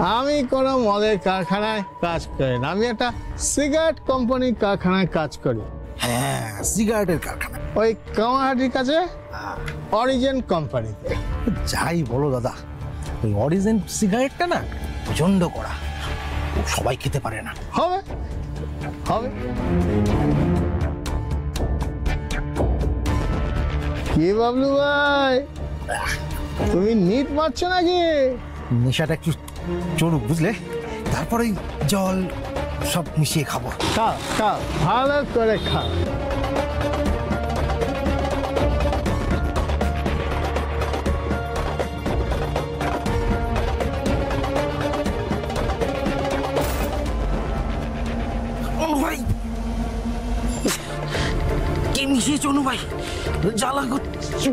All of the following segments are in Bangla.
আমি কোনো মদের কারখানায় কাজ করি না, আমি একটা সিগারেট কোম্পানির কারখানায় কাজ করি। হ্যাঁ, সিগারেটের কারখানা ওই কামারহাটির কাছে অরিজিন কোম্পানিতে। যাই বলো দাদা, ওই অরিজিন সিগারেটটা না প্রচন্ড কড়া, সবাই খেতে পারে না। হবে হবে। কি বাবলু ভাই, তুমি নিট মারছো নাকি? নেশাটা একটু চড়ুক বুঝলে, তারপরে জল সব মিশিয়ে খাবো। খাও খাও, ভালো করে খাও। ভাই কি মিশিয়ে চনু ভাই, জ্বালা করছে।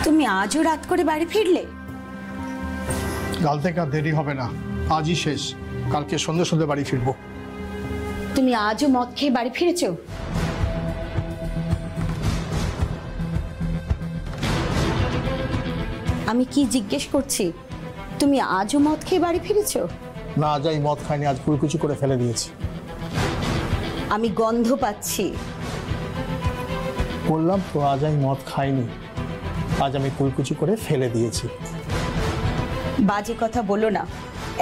তুমি আজও রাত করে বাড়ি ফিরলে? কাল থেকে আর দেরি হবে না, আজই শেষ, কালকে সন্ধ্যে সন্ধ্যে বাড়ি ফিরবো। তুমি আজও মদ খেয়ে বাড়ি ফিরেছো? আমি কি জিজ্ঞেস করছি, তুমি আজও মদ খেয়ে বাড়ি ফিরেছো? না, আজ এই মদ খাইনি, আজ কুলকুচি করে ফেলে দিয়েছি। আমি গন্ধ পাচ্ছি। বললাম তো আজ আমি মদ খাইনি, আজ আমি কুলকুচি করে ফেলে দিয়েছি। বাজে কথা বলো না,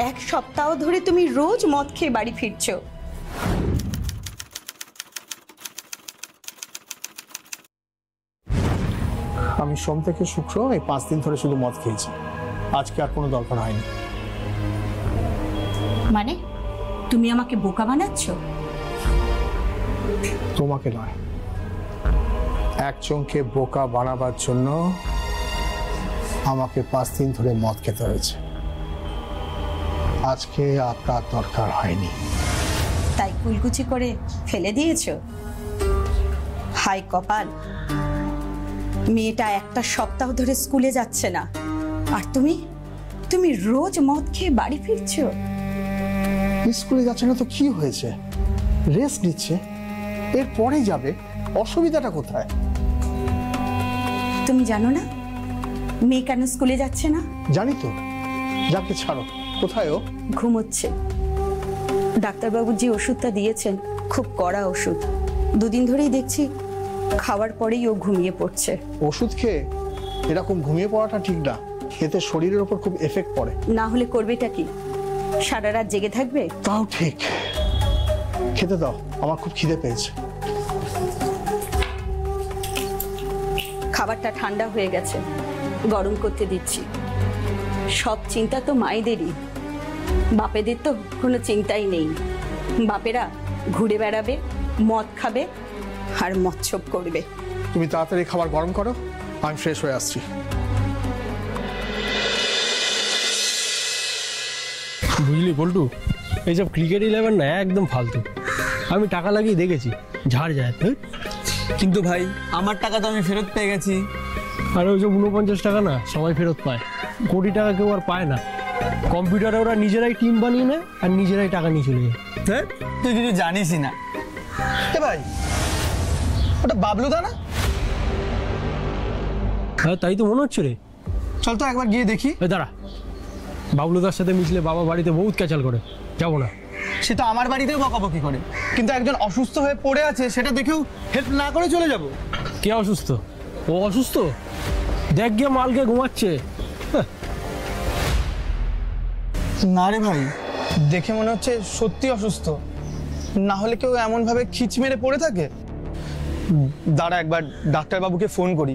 এক সপ্তাহ ধরে তুমি রোজ মদ খেয়ে বাড়ি ফিরছো। আমি সোম থেকে শুক্র এই 5 দিন ধরে শুধু মদ খেয়েছি, আজকে আর কোনো দরকার হয়নি। মানে তুমি আমাকে বোকা বানাচ্ছ? তোমাকে নয়, একজনকে বোকা বানাবার জন্য আমাকে 5 দিন ধরে মদ খেতে হয়েছে, আজকে আপনার দরকার হয়নি। তাই কুলকুচি করে ফেলে দিয়েছো? হাই কপাল, মেয়েটা একটা সপ্তাহ ধরে স্কুলে যাচ্ছে না, আর তুমি রোজ মদ খেয়ে বাড়ি ফিরছো। স্কুলে যাচ্ছে না তো কি হয়েছে, রেস্ট নিচ্ছে, এরপরে যাবে, অসুবিধাটা কোথায়? তুমি জানো না মেয়ে কেন স্কুলে যাচ্ছে না? জানি তো, যাকে ছাড়ো। কোথায় ও? ঘুমোচ্ছে। ডাক্তারবাবু যে ওষুধটা দিয়েছেন খুব কড়া ওষুধ, 2 দিন ধরেই দেখছি খাওয়ার পরেই ও ঘুমিয়ে পড়ছে। ওষুধ খেয়ে এরকম ঘুমিয়ে পড়াটা ঠিক না, এতে শরীরের উপর খুব এফেক্ট পড়ে। না হলে করবেটা কি, সারা রাত জেগে থাকবে? তাও ঠিক, খেতে দাও, আমার খুব খিদে পেয়েছে। খাবারটা ঠান্ডা হয়ে গেছে, গরম করতে দিচ্ছি। সব চিন্তা তো মায়েদেরই, বাপেদের তো কোনো চিন্তাই নেই। বাপেরা ঘুরে বেড়াবে, মদ খাবে আর মচ্ছব করবে। তুমি তাড়াতাড়ি খাবার গরম করো, আমি ফ্রেশ হয়ে আসছি। বুঝলি পল্টু, এইসব ক্রিকেট 11 না একদম ফালতু। আমি টাকা লাগিয়ে দেখেছি, ঝাড় যায়। কিন্তু ভাই আমার টাকা তো আমি ফেরত পেয়ে গেছি। আর ওই যে 49 টাকা না সবাই ফেরত পায়, কোটি টাকা কেউ আর পায় না। কম্পিউটারে ওরা নিজেরাই টিম বানিয়ে নেয় আর নিজেরাই টাকা নিয়ে চলে যায়। হ্যাঁ, তুই কিছু জানিসই না। ভাই ওটা বাবলু দা না? হ্যাঁ তাই তো মনে হচ্ছে রে। চল তো একবার গিয়ে দেখি। দাঁড়া, বাবলুদার সাথে মিশলে বাবা বাড়িতে বহুত ক্যাচাল করে, যাবো না। সে তো আমার বাড়িতেও বকাবকি করে, কিন্তু একজন অসুস্থ হয়ে পড়ে আছে সেটা দেখেও হেল্প না করে চলে যাব? কে অসুস্থ? ও অসুস্থ? দেখ গিয়ে মালকে ঘুমাচ্ছে। না রে ভাই, দেখে মনে হচ্ছে সত্যি অসুস্থ, না হলে কেউ এমন ভাবে খিচ মেরে পড়ে থাকে। দাঁড়া একবার ডাক্তারবাবুকে ফোন করি।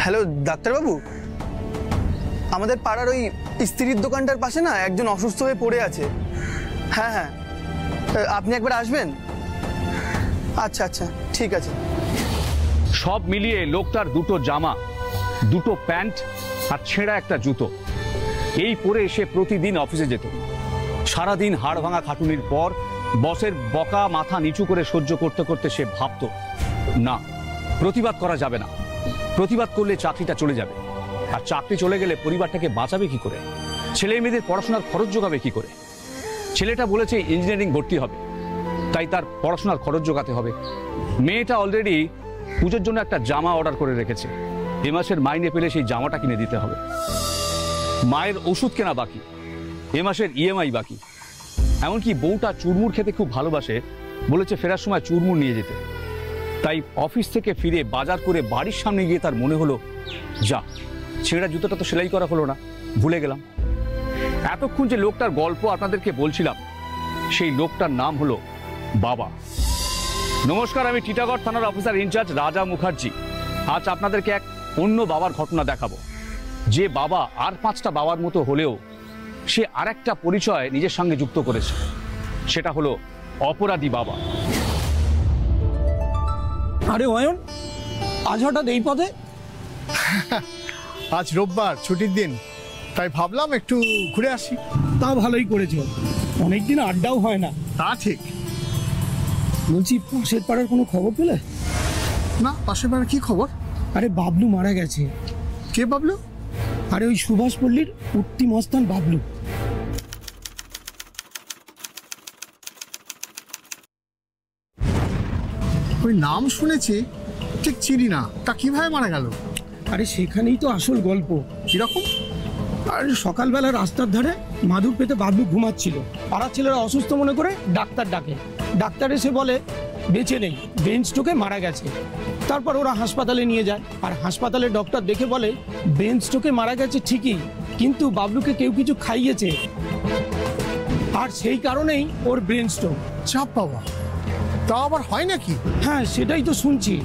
হ্যালো ডাক্তারবাবু, আমাদের পাড়ার ওই স্ত্রীর দোকানটার পাশে না একজন অসুস্থ হয়ে পড়ে আছে। হ্যাঁ হ্যাঁ, আপনি একবার আসবেন? আচ্ছা আচ্ছা ঠিক আছে। সব মিলিয়ে লোকটার দুটো জামা, দুটো প্যান্ট আর ছেঁড়া একটা জুতো, এই পরে সে প্রতিদিন অফিসে যেত। সারাদিন হাড় ভাঙা খাটুনির পর বসের বকা মাথা নিচু করে সহ্য করতে করতে সে ভাবত, না, প্রতিবাদ করা যাবে না, প্রতিবাদ করলে চাকরিটা চলে যাবে, আর চাকরি চলে গেলে পরিবারটাকে বাঁচাবে কি করে, ছেলে মেয়েদের পড়াশোনার খরচ জোগাবে কি করে। ছেলেটা বলেছে ইঞ্জিনিয়ারিং ভর্তি হবে, তাই তার পড়াশোনার খরচ জোগাতে হবে। মেয়েটা অলরেডি পুজোর জন্য একটা জামা অর্ডার করে রেখেছে, এ মাসের মাইনে পেলে সেই জামাটা কিনে দিতে হবে। মায়ের ওষুধ কেনা বাকি, এ মাসের ইএমআই বাকি। এমনকি বউটা চুরমুর খেতে খুব ভালোবাসে, বলেছে ফেরার সময় চুরমুর নিয়ে যেতে। তাই অফিস থেকে ফিরে বাজার করে বাড়ির সামনে গিয়ে তার মনে হলো, যা, ছেঁড়া জুতোটা তো সেলাই করা হলো না, ভুলে গেলাম। এতক্ষণ যে লোকটার গল্প আপনাদেরকে বলছিলাম, সেই লোকটার নাম হলো বাবা। নমস্কার, আমি টিটাগড় থানার অফিসার ইনচার্জ রাজা মুখার্জি। আজ আপনাদেরকে এক অন্য বাবার ঘটনা দেখাবো, যে বাবা আর 5টা বাবার মতো হলেও সে আর একটা পরিচয় নিজের সঙ্গে যুক্ত করেছে, সেটা হলো অপরাধী বাবা। আরে অয়ন, আজ হঠাৎ এই পদে? আজ রোববার, ছুটির দিন, তাই ভাবলাম একটু ঘুরে আসি। তা ভালোই করেছো, অনেকদিন আড্ডাও হয় না। তা ঠিক। বলছি, পাশের পাড়ার কোনো খবর পেলে? না, পাশের বাড়ির কি খবর? আরে বাবলু মারা গেছে। কে বাবলু? আরে ওই সুভাষ পল্লীর উঠতি মস্তান বাবলু। ওই নাম শুনেছি, ঠিক চিনি না। তা কিভাবে মারা গেল? আরে সেখানেই তো আসল গল্প। কিরকম? আর সকালবেলা রাস্তার ধারে মাদুর পেতে বাবলু ঘুমাচ্ছিল। পাড়ার ছেলেরা অসুস্থ মনে করে ডাক্তার ডাকে। ডাক্তার এসে বলে বেঁচে নেই, ব্রেন স্ট্রোকে মারা গেছে। তারপর ওরা হাসপাতালে নিয়ে যায়, আর হাসপাতালে ডক্টর দেখে বলে ব্রেন স্ট্রোকে মারা গেছে ঠিকই, কিন্তু বাবলুকে কেউ কিছু খাইয়েছে, আর সেই কারণেই ওর ব্রেন স্ট্রোক। চাপ বাবা, তা আবার হয় নাকি? হ্যাঁ, সেটাই তো শুনছি।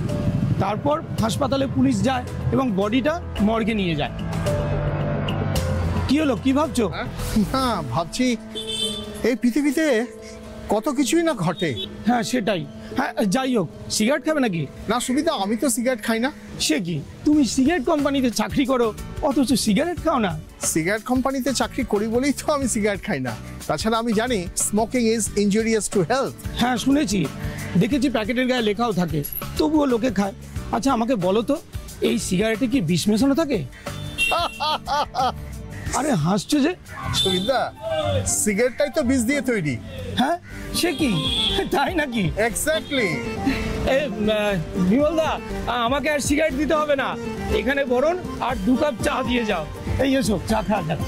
তারপর হাসপাতালে পুলিশ যায় এবং বডিটা মর্গে নিয়ে যায়। কি হলো, কি ভাবছো? না, ভাবছি এই পৃথিবীতে কত কিছুই না ঘটে। হ্যাঁ সেটাই। হ্যাঁ যাই হোক, সিগারেট খাবে নাকি? না সুবিধা, আমি তো সিগারেট খাই না। সে কি, তুমি সিগারেট কোম্পানিতে চাকরি করো অথচ সিগারেট খাও না? সিগারেট কোম্পানিতে চাকরি করি বলেই তো আমি সিগারেট খাই না। তাছাড়া আমি জানি smoking is injurious to health. হ্যাঁ শুনেছি, দেখেছি প্যাকেটের গায়ে লেখাও থাকে, তবুও লোকে খায়। আচ্ছা আমাকে বলো তো, এই সিগারেটে কি বিষ মেশানো থাকে? আরে হাসছো যে? সুবিধা, সিগারেটটাই তো বীজ দিয়ে তৈরি। হ্যাঁ সে কি, তাই নাকি? এক্স্যাক্টলি। বিমলদা, আমাকে আর সিগারেট দিতে হবে না, এখানে বরণ আর 2 কাপ চা দিয়ে যাও। এই এসো, চা খাওয়া যাক।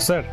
স্যার,